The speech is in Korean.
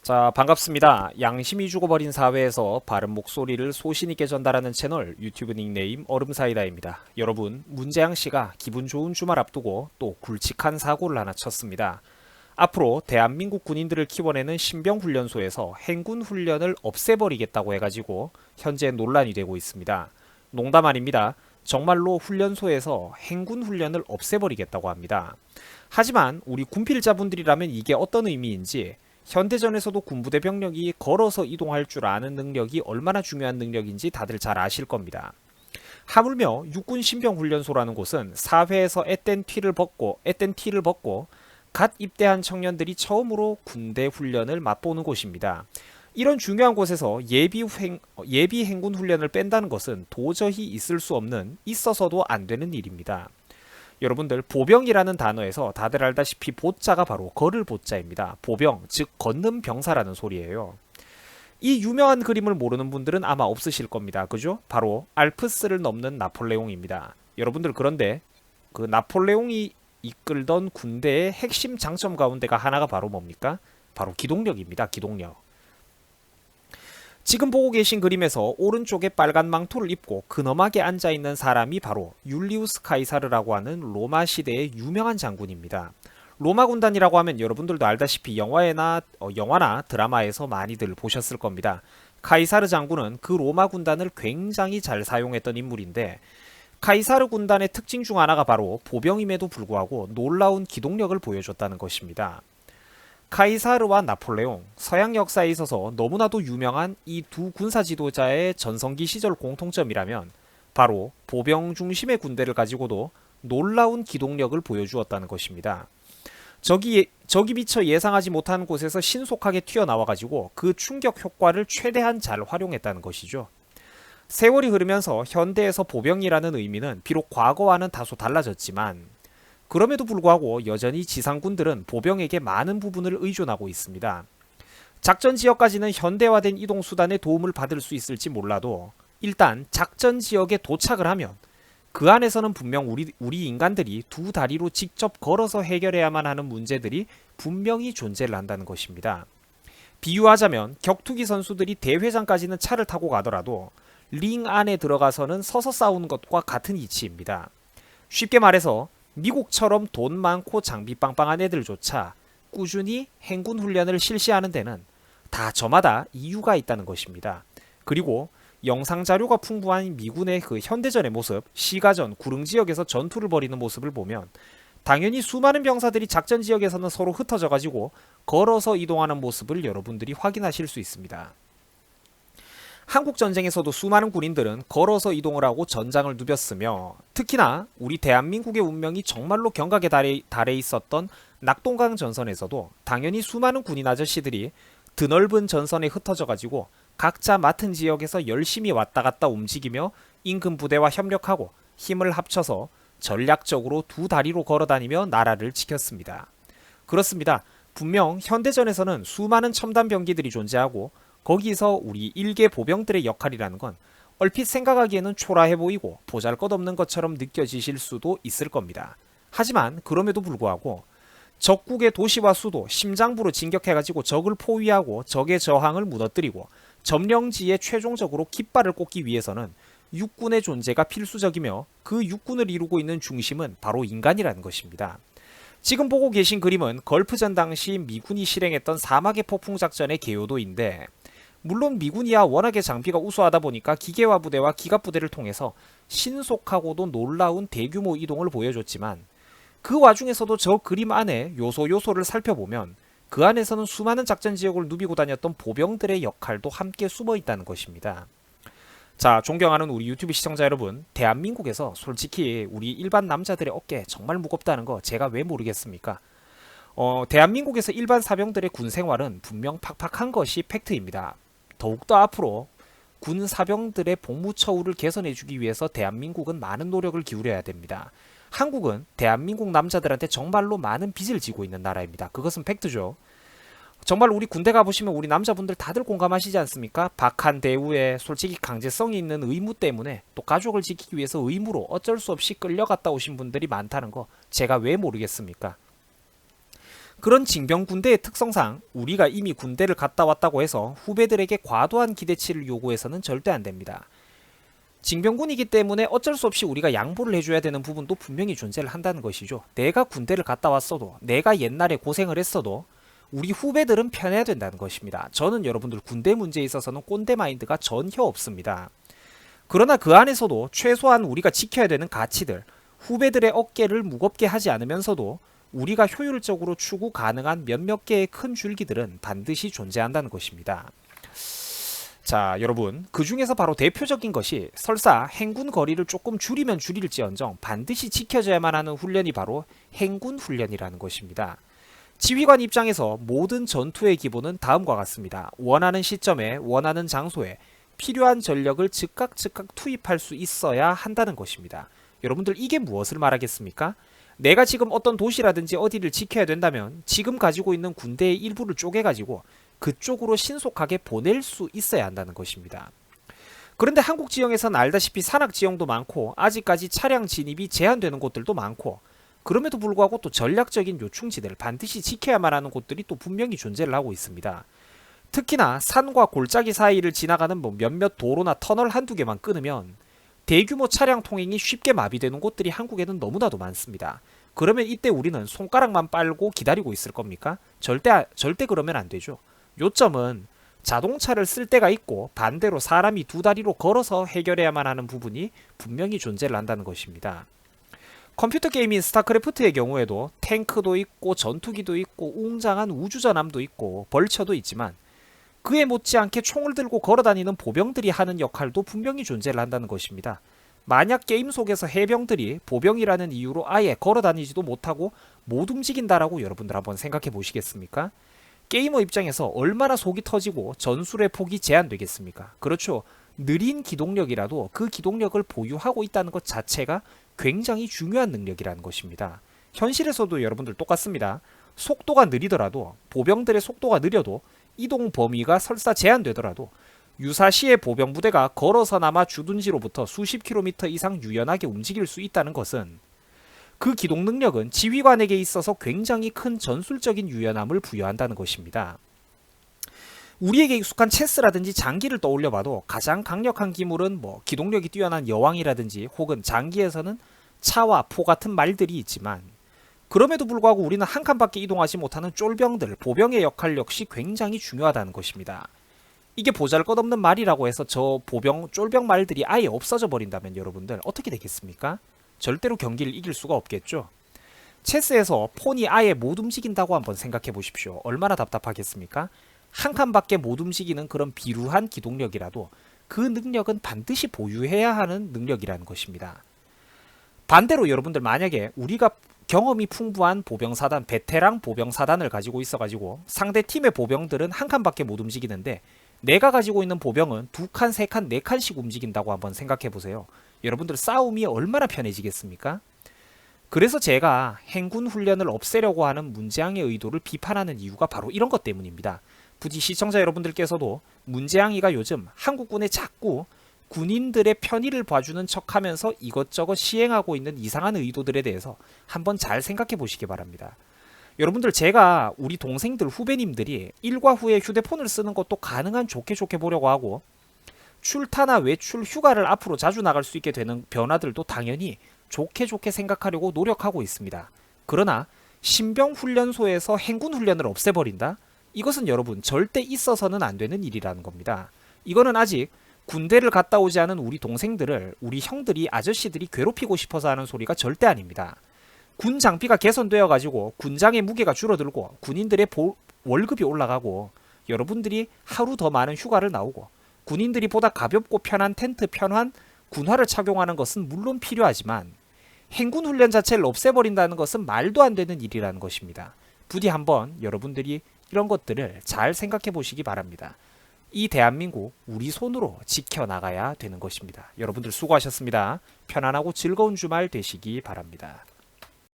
자, 반갑습니다. 양심이 죽어버린 사회에서 바른 목소리를 소신있게 전달하는 채널 유튜브 닉네임 얼음사이다입니다. 여러분, 문재양 씨가 기분 좋은 주말 앞두고 또 굵직한 사고를 하나 쳤습니다. 앞으로 대한민국 군인들을 키워내는 신병훈련소에서 행군 훈련을 없애버리겠다고 해가지고 현재 논란이 되고 있습니다. 농담 아닙니다. 정말로 훈련소에서 행군 훈련을 없애버리겠다고 합니다. 하지만 우리 군필자분들이라면 이게 어떤 의미인지, 현대전에서도 군부대 병력이 걸어서 이동할 줄 아는 능력이 얼마나 중요한 능력인지 다들 잘 아실 겁니다. 하물며 육군 신병훈련소라는 곳은 사회에서 앳된 티를 벗고 갓 입대한 청년들이 처음으로 군대 훈련을 맛보는 곳입니다. 이런 중요한 곳에서 예비 행군 훈련을 뺀다는 것은 도저히 있을 수 없는, 있어서도 안 되는 일입니다. 여러분들, 보병이라는 단어에서 다들 알다시피 보자가 바로 걸을 보자입니다. 보병, 즉 걷는 병사라는 소리예요. 이 유명한 그림을 모르는 분들은 아마 없으실 겁니다. 그죠? 바로 알프스를 넘는 나폴레옹입니다. 여러분들, 그런데 그 나폴레옹이 이끌던 군대의 핵심 장점 가운데가 하나가 바로 뭡니까? 바로 기동력입니다. 기동력. 지금 보고 계신 그림에서 오른쪽에 빨간 망토를 입고 근엄하게 앉아있는 사람이 바로 율리우스 카이사르라고 하는 로마 시대의 유명한 장군입니다. 로마 군단이라고 하면 여러분들도 알다시피 영화나 드라마에서 많이들 보셨을 겁니다. 카이사르 장군은 그 로마 군단을 굉장히 잘 사용했던 인물인데, 카이사르 군단의 특징 중 하나가 바로 보병임에도 불구하고 놀라운 기동력을 보여줬다는 것입니다. 카이사르와 나폴레옹, 서양 역사에 있어서 너무나도 유명한 이 두 군사 지도자의 전성기 시절 공통점이라면 바로 보병 중심의 군대를 가지고도 놀라운 기동력을 보여주었다는 것입니다. 적이 미처 예상하지 못한 곳에서 신속하게 튀어나와가지고 그 충격 효과를 최대한 잘 활용했다는 것이죠. 세월이 흐르면서 현대에서 보병이라는 의미는 비록 과거와는 다소 달라졌지만, 그럼에도 불구하고 여전히 지상군들은 보병에게 많은 부분을 의존하고 있습니다. 작전 지역까지는 현대화된 이동수단의 도움을 받을 수 있을지 몰라도 일단 작전 지역에 도착을 하면 그 안에서는 분명 우리 인간들이 두 다리로 직접 걸어서 해결해야만 하는 문제들이 분명히 존재를 한다는 것입니다. 비유하자면 격투기 선수들이 대회장까지는 차를 타고 가더라도 링 안에 들어가서는 서서 싸우는 것과 같은 이치입니다. 쉽게 말해서 미국처럼 돈 많고 장비 빵빵한 애들조차 꾸준히 행군 훈련을 실시하는 데는 다 저마다 이유가 있다는 것입니다. 그리고 영상 자료가 풍부한 미군의 그 현대전의 모습, 시가전, 구릉 지역에서 전투를 벌이는 모습을 보면 당연히 수많은 병사들이 작전 지역에서는 서로 흩어져 가지고 걸어서 이동하는 모습을 여러분들이 확인하실 수 있습니다. 한국 전쟁에서도 수많은 군인들은 걸어서 이동을 하고 전장을 누볐으며, 특히나 우리 대한민국의 운명이 정말로 경각에 달해 있었던 낙동강 전선에서도 당연히 수많은 군인 아저씨들이 드넓은 전선에 흩어져 가지고 각자 맡은 지역에서 열심히 왔다 갔다 움직이며 인근 부대와 협력하고 힘을 합쳐서 전략적으로 두 다리로 걸어다니며 나라를 지켰습니다. 그렇습니다. 분명 현대전에서는 수많은 첨단 병기들이 존재하고 거기서 우리 일개 보병들의 역할이라는 건 얼핏 생각하기에는 초라해 보이고 보잘것없는 것처럼 느껴지실 수도 있을 겁니다. 하지만 그럼에도 불구하고 적국의 도시와 수도, 심장부로 진격해가지고 적을 포위하고 적의 저항을 무너뜨리고 점령지에 최종적으로 깃발을 꽂기 위해서는 육군의 존재가 필수적이며, 그 육군을 이루고 있는 중심은 바로 인간이라는 것입니다. 지금 보고 계신 그림은 걸프전 당시 미군이 실행했던 사막의 폭풍 작전의 개요도인데, 물론 미군이야 워낙에 장비가 우수하다 보니까 기계화 부대와 기갑 부대를 통해서 신속하고도 놀라운 대규모 이동을 보여줬지만, 그 와중에서도 저 그림 안에 요소를 살펴보면 그 안에서는 수많은 작전 지역을 누비고 다녔던 보병들의 역할도 함께 숨어 있다는 것입니다. 자, 존경하는 우리 유튜브 시청자 여러분, 대한민국에서 솔직히 우리 일반 남자들의 어깨 정말 무겁다는 거 제가 왜 모르겠습니까? 대한민국에서 일반 사병들의 군 생활은 분명 팍팍한 것이 팩트입니다. 더욱더 앞으로 군 사병들의 복무 처우를 개선해주기 위해서 대한민국은 많은 노력을 기울여야 됩니다. 한국은 대한민국 남자들한테 정말로 많은 빚을 지고 있는 나라입니다. 그것은 팩트죠. 정말 우리 군대 가보시면 우리 남자분들 다들 공감하시지 않습니까? 박한 대우에 솔직히 강제성이 있는 의무 때문에 또 가족을 지키기 위해서 의무로 어쩔 수 없이 끌려갔다 오신 분들이 많다는 거 제가 왜 모르겠습니까? 그런 징병군대의 특성상 우리가 이미 군대를 갔다 왔다고 해서 후배들에게 과도한 기대치를 요구해서는 절대 안 됩니다. 징병군이기 때문에 어쩔 수 없이 우리가 양보를 해줘야 되는 부분도 분명히 존재를 한다는 것이죠. 내가 군대를 갔다 왔어도, 내가 옛날에 고생을 했어도 우리 후배들은 편해야 된다는 것입니다. 저는 여러분들 군대 문제에 있어서는 꼰대 마인드가 전혀 없습니다. 그러나 그 안에서도 최소한 우리가 지켜야 되는 가치들, 후배들의 어깨를 무겁게 하지 않으면서도 우리가 효율적으로 추구 가능한 몇몇 개의 큰 줄기들은 반드시 존재한다는 것입니다. 자, 여러분, 그 중에서 바로 대표적인 것이 설사 행군 거리를 조금 줄이면 줄일지언정 반드시 지켜져야만 하는 훈련이 바로 행군 훈련이라는 것입니다. 지휘관 입장에서 모든 전투의 기본은 다음과 같습니다. 원하는 시점에, 원하는 장소에 필요한 전력을 즉각 투입할 수 있어야 한다는 것입니다. 여러분들, 이게 무엇을 말하겠습니까? 내가 지금 어떤 도시라든지 어디를 지켜야 된다면 지금 가지고 있는 군대의 일부를 쪼개가지고 그쪽으로 신속하게 보낼 수 있어야 한다는 것입니다. 그런데 한국 지형에서는 알다시피 산악 지형도 많고 아직까지 차량 진입이 제한되는 곳들도 많고, 그럼에도 불구하고 또 전략적인 요충지대를 반드시 지켜야만 하는 곳들이 또 분명히 존재를 하고 있습니다. 특히나 산과 골짜기 사이를 지나가는 몇몇 도로나 터널 한두 개만 끊으면 대규모 차량 통행이 쉽게 마비되는 곳들이 한국에는 너무나도 많습니다. 그러면 이때 우리는 손가락만 빨고 기다리고 있을 겁니까? 절대 그러면 안 되죠. 요점은 자동차를 쓸 때가 있고 반대로 사람이 두 다리로 걸어서 해결해야만 하는 부분이 분명히 존재를 한다는 것입니다. 컴퓨터 게임인 스타크래프트의 경우에도 탱크도 있고 전투기도 있고 웅장한 우주전함도 있고 벌처도 있지만 그에 못지않게 총을 들고 걸어다니는 보병들이 하는 역할도 분명히 존재를 한다는 것입니다. 만약 게임 속에서 해병들이 보병이라는 이유로 아예 걸어다니지도 못하고 못 움직인다라고 여러분들 한번 생각해 보시겠습니까? 게이머 입장에서 얼마나 속이 터지고 전술의 폭이 제한되겠습니까? 그렇죠. 느린 기동력이라도 그 기동력을 보유하고 있다는 것 자체가 굉장히 중요한 능력이라는 것입니다. 현실에서도 여러분들 똑같습니다. 속도가 느리더라도, 보병들의 속도가 느려도 이동 범위가 설사 제한되더라도 유사시의 보병 부대가 걸어서나마 주둔지로부터 수십 킬로미터 이상 유연하게 움직일 수 있다는 것은 그 기동 능력은 지휘관에게 있어서 굉장히 큰 전술적인 유연함을 부여한다는 것입니다. 우리에게 익숙한 체스라든지 장기를 떠올려봐도 가장 강력한 기물은 기동력이 뛰어난 여왕이라든지 혹은 장기에서는 차와 포 같은 말들이 있지만, 그럼에도 불구하고 우리는 한 칸밖에 이동하지 못하는 쫄병들, 보병의 역할 역시 굉장히 중요하다는 것입니다. 이게 보잘것없는 말이라고 해서 저 쫄병 말들이 아예 없어져 버린다면 여러분들 어떻게 되겠습니까? 절대로 경기를 이길 수가 없겠죠. 체스에서 폰이 아예 못 움직인다고 한번 생각해 보십시오. 얼마나 답답하겠습니까? 한 칸밖에 못 움직이는 그런 비루한 기동력이라도 그 능력은 반드시 보유해야 하는 능력이라는 것입니다. 반대로 여러분들, 만약에 우리가 경험이 풍부한 보병사단, 베테랑 보병사단을 가지고 있어가지고 상대 팀의 보병들은 한 칸밖에 못 움직이는데 내가 가지고 있는 보병은 두 칸, 세 칸, 네 칸씩 움직인다고 한번 생각해 보세요. 여러분들 싸움이 얼마나 편해지겠습니까? 그래서 제가 행군 훈련을 없애려고 하는 문재앙의 의도를 비판하는 이유가 바로 이런 것 때문입니다. 부디 시청자 여러분들께서도 문재앙이가 요즘 한국군에 자꾸 군인들의 편의를 봐주는 척하면서 이것저것 시행하고 있는 이상한 의도들에 대해서 한번 잘 생각해 보시기 바랍니다. 여러분들, 제가 우리 동생들, 후배님들이 일과 후에 휴대폰을 쓰는 것도 가능한 좋게 보려고 하고 출타나 외출, 휴가를 앞으로 자주 나갈 수 있게 되는 변화들도 당연히 좋게 생각하려고 노력하고 있습니다. 그러나 신병훈련소에서 행군훈련을 없애버린다? 이것은 여러분 절대 있어서는 안 되는 일이라는 겁니다. 이거는 아직 군대를 갔다 오지 않은 우리 동생들을, 우리 형들이, 아저씨들이 괴롭히고 싶어서 하는 소리가 절대 아닙니다. 군 장비가 개선되어 가지고 군장의 무게가 줄어들고 군인들의 월급이 올라가고 여러분들이 하루 더 많은 휴가를 나오고 군인들이 보다 가볍고 편한 텐트, 편한 군화를 착용하는 것은 물론 필요하지만 행군 훈련 자체를 없애버린다는 것은 말도 안 되는 일이라는 것입니다. 부디 한번 여러분들이 이런 것들을 잘 생각해 보시기 바랍니다. 이 대한민국 우리 손으로 지켜나가야 되는 것입니다. 여러분들 수고하셨습니다. 편안하고 즐거운 주말 되시기 바랍니다.